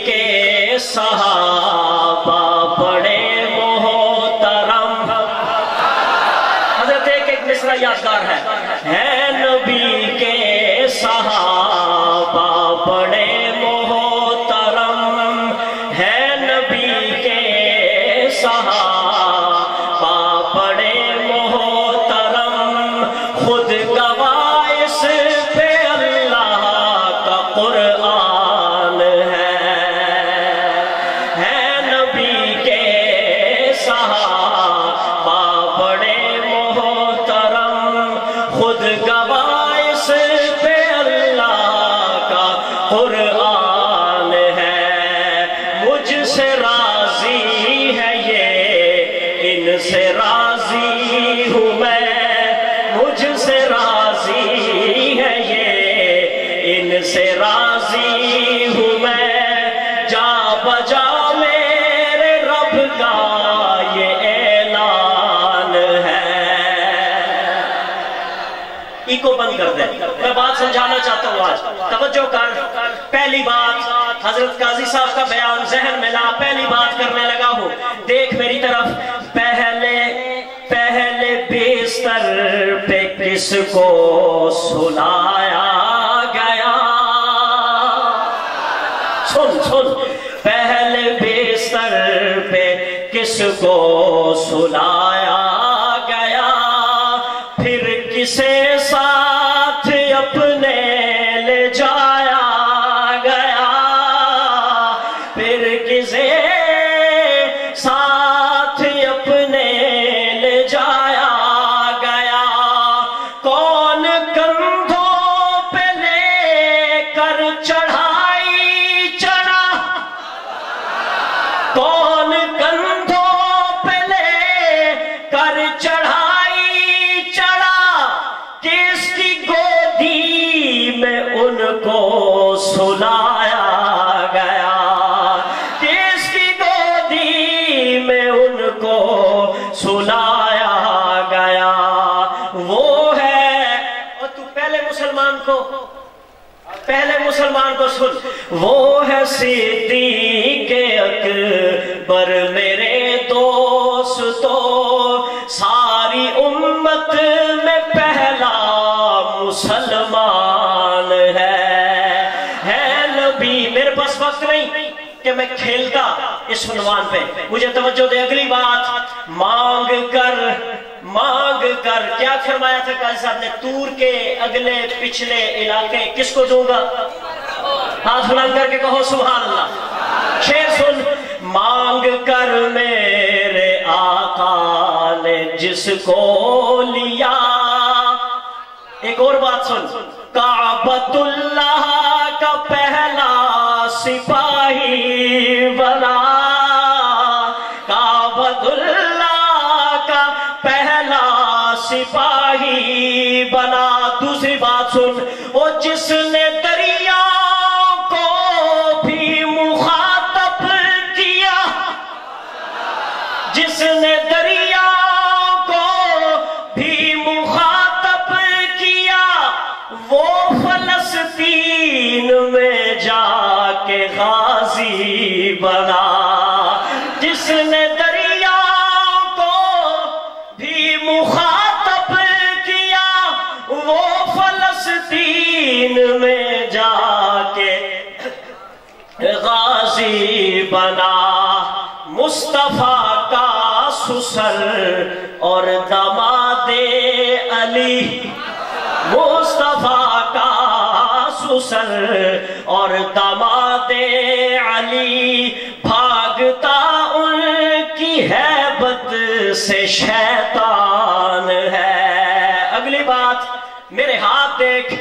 کے صحابہ بڑے محترم. حضرت ایک مصرع یادگار ہے نبی کے صحابہ بڑے محترم ہے نبی کے صحابہ بڑے محترم. خود گواہ اس پہ اللہ کا قرآن ہے نبی کے صحابہ بڑے محترم. خود گواہ اس پہ اللہ کا قرآن ہے. مجھ سے راضی ہے یہ ان سے راضی ہوں میں. مجھ سے راضی ہے یہ ان سے راضی ہوں میں. جا بجا میرے رب کا یہ اعلان ہے. ایکو بند کر دیں. میں بات سمجھانا چاہتا ہوں آج توجہ کر. پہلی بات حضرت قاضی صاحب کا بیان ذہن میں لا. پہلی بات کرنے لگا ہوں دیکھ میری طرف. پہلے بستر پہ کس کو سلایا گیا. سن پہلے بستر پہ کس کو سلایا گیا. پھر کسے ساتھ اپنے لے جایا گیا. پھر کسے ساتھ اپنے لے جایا گیا. کون کندھوں پہ لے کر چڑھائی چڑھا. کون کندھوں پہ لے کر چڑھائی چڑھا. کس کی گودی میں ان کو سلایا گیا. کس کی گودی میں ان کو سلایا گیا. وہ ہے اور تو پہلے مسلمان کو سن. وہ ہے صدیق اکبر میرے دوستو. ساری امت میں پہلا مسلمان ہے نبی. میرے پاس وقت نہیں کہ میں کھیلتا اس عنوان پہ. مجھے توجہ دے. اگلی بات مانگ کر کیا فرمایا تھا قاضی صاحب نے. تور کے اگلے پچھلے علاقے کس کو دوں گا. ہاتھ بلند کر کے کہو سبحان اللہ. شعر سن. مانگ کر میرے آقا نے جس کو لیا. ایک اور بات سن. کعبۃ اللہ کا پہلا سپاہی بنا. کعبۃ اللہ کا پہلا سپاہی بنا. دوسری بات سن. وہ جس نے دریا کو بھی مخاطب کیا. جس نے دریا کو بھی مخاطب کیا. وہ فلسطین میں جا کے غازی بنا. جس نے دریا کو بھی مخاطب کیا. وہ فلسطین میں جا کے غازی بنا. مصطفیٰ کا سسر اور داماد علی. مصطفیٰ کا سسر اور داماد علی. بھاگتا ان کی ہیبت سے شیطان ہے. اگلی بات میرے ہاتھ دیکھ.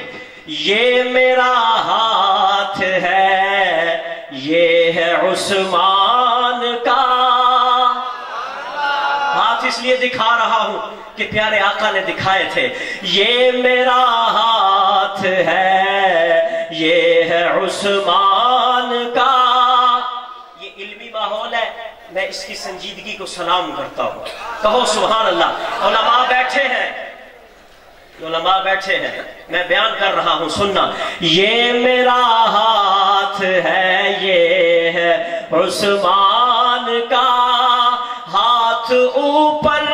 یہ میرا ہاتھ ہے یہ ہے عثمان کا. ہاتھ اس لیے دکھا رہا ہوں کہ پیارے آقا نے دکھائے تھے. یہ میرا ہاتھ ہے یہ ہے عثمان کا. یہ علمی ماحول ہے. میں اس کی سنجیدگی کو سلام کرتا ہوں. کہو سبحان اللہ. علماء بیٹھے ہیں میں بیان کر رہا ہوں سننا. یہ میرا ہاتھ ہے یہ है उस्मान का, हाथ ऊपर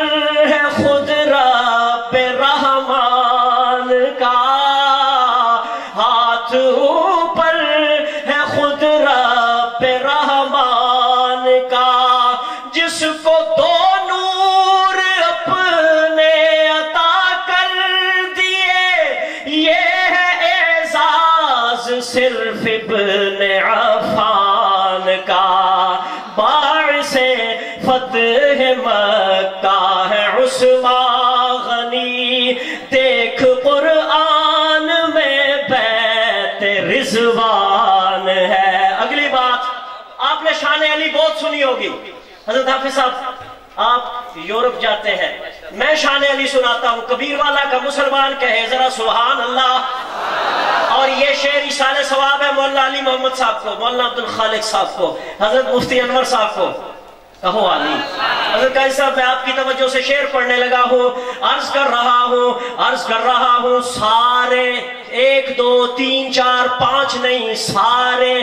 है खुद रब रहमान का, हाथ ऊपर है खुद रब रहमान का, जिसको दो नूर अपने अता कर दिए, ये है एजाज सिर्फ इब्न अफ़ान का, बार से फतह मक्का है उस्मान गनी, देख कुरआन में बैत रिजवान है। अगली बात, आपने शान अली बहुत सुनी होगी। हजरत हाफिज साहब आप यूरोप जाते हैं, मैं शान अली सुनाता हूं, कबीर वाला का मुसलमान कहे जरा सुभान अल्लाह। और ये शेर इशारे सवाब है मौलाना अली मोहम्मद साहब को, मौलाना अब्दुल खालिक साहब को, हजरत मुफ्ती अनवर साहब को, कहो आली। हजरत काजी साहब मैं आपकी तवज्जो से शेर पढ़ने लगा हूं, अर्ज कर रहा हूं सारे 1 2 3 4 5 नहीं, सारे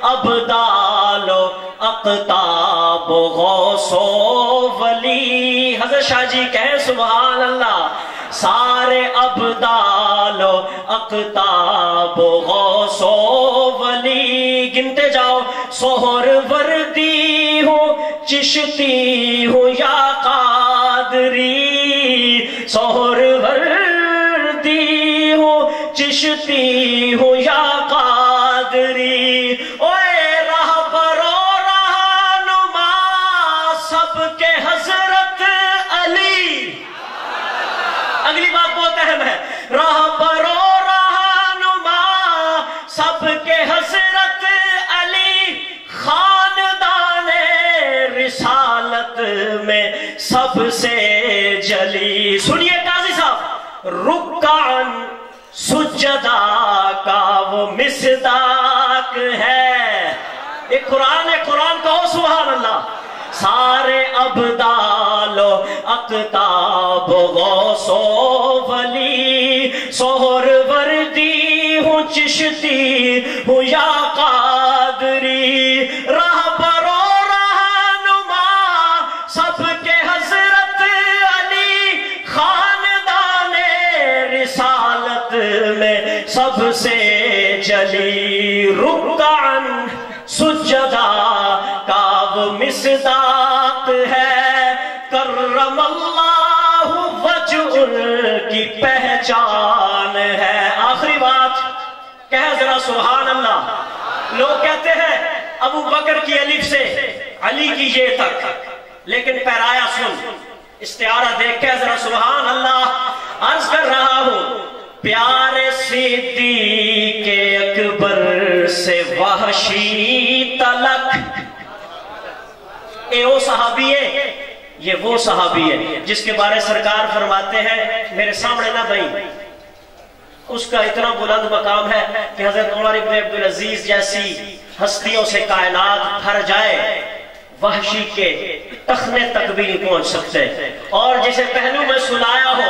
अब्दालो अक़ताब गौसो वली। हजरत शाह जी कहे सुभान अल्लाह। सारे अब्दालो अक़ताब गौसो वली, गिनते जाओ, सोहर वर्दी हो चिश्ती हो या कादरी, सोहर वर्दी हो चिश्ती हो या कादरी, ओए रहबरो रहनुमा सबके हजरत अली। अगली बात बहुत अहम है, रहबरो रहनुमा सबके हजरत अली, खानदाने रिसालत में सबसे जली। सुनिए काजी साहब, रुकान सुजदा का वो मिसदाक है, एक कुरान है, कुरान कहो सुभान अल्लाह। सारे अब्दालो अक़ताब गौसो वली, सोहर वर्दी हूँ चिश्ती हूँ या कादरी, रहबरो रहनुमा सबके हजरत अली, खानदाने रिसालत में सबसे जली। रुकान सुजदा का वो मिसदाक है, करमल्लाहु वजहुल की पहचान है। आखिरी बात कह जरा सुभान अल्लाह। लोग कहते हैं अबू बकर की अलिफ से अली की ये तक, लेकिन पैराया सुन, इस्तिआरा देख के जरा सुभान अल्लाह। अर्ज कर रहा हूं, प्यारे सिद्दीक़ अकबर से वहशी तलक, ये वो सहाबी है, ये वो सहाबी है जिसके बारे सरकार फरमाते हैं मेरे सामने ना भाई, उसका इतना बुलंद मकाम है कि हजरत उमर इब्न अब्दुल अजीज जैसी हस्तियों से कायनात भर जाए, वहशी के तखने तक भी नहीं पहुंच सकते। और जिसे पहलू में सुनाया हो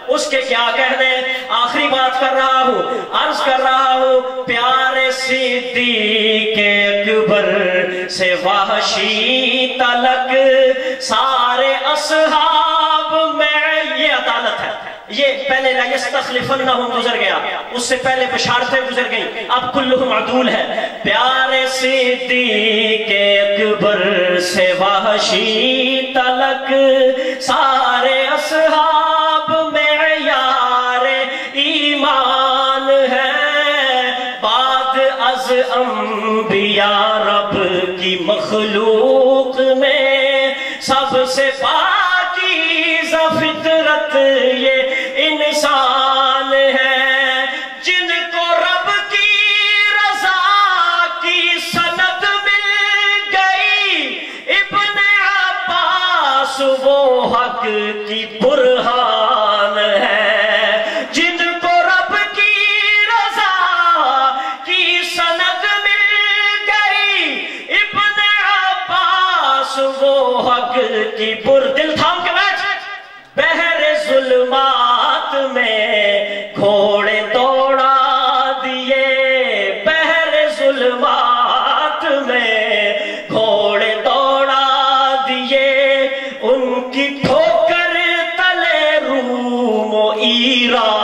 उसके क्या कहने। आखिरी बात कर रहा हूं, अर्ज कर रहा हूं, प्यारे सिद्दीक़ अकबर से वहशी तलक सारे असहाब में, ये अदालत है। ये पहले लयस्तखलिफन्नहुम गुजर गया, उससे पहले बशारतें गुजर गई, अब कुल्लुहुम अदूल है। प्यारे सिद्दीक़ अकबर से वहशी तलक सारे असहाब में यारे ईमान है, बाद अज अंबिया रब की मखलूक में सबसे पाकीज़ा फितरत ये इंसान है, जिनको रब की रज़ा की सनद मिल गई, इब्न अब्बास वो हक की बुरहान है, जिनको रब की रज़ा की सनद मिल गई, इब्न अब्बास वो हक की दिल थाम के बैठ। बहरे जुल्मात में घोड़े दौड़ा दिए, बहरे जुल्मात में वीरा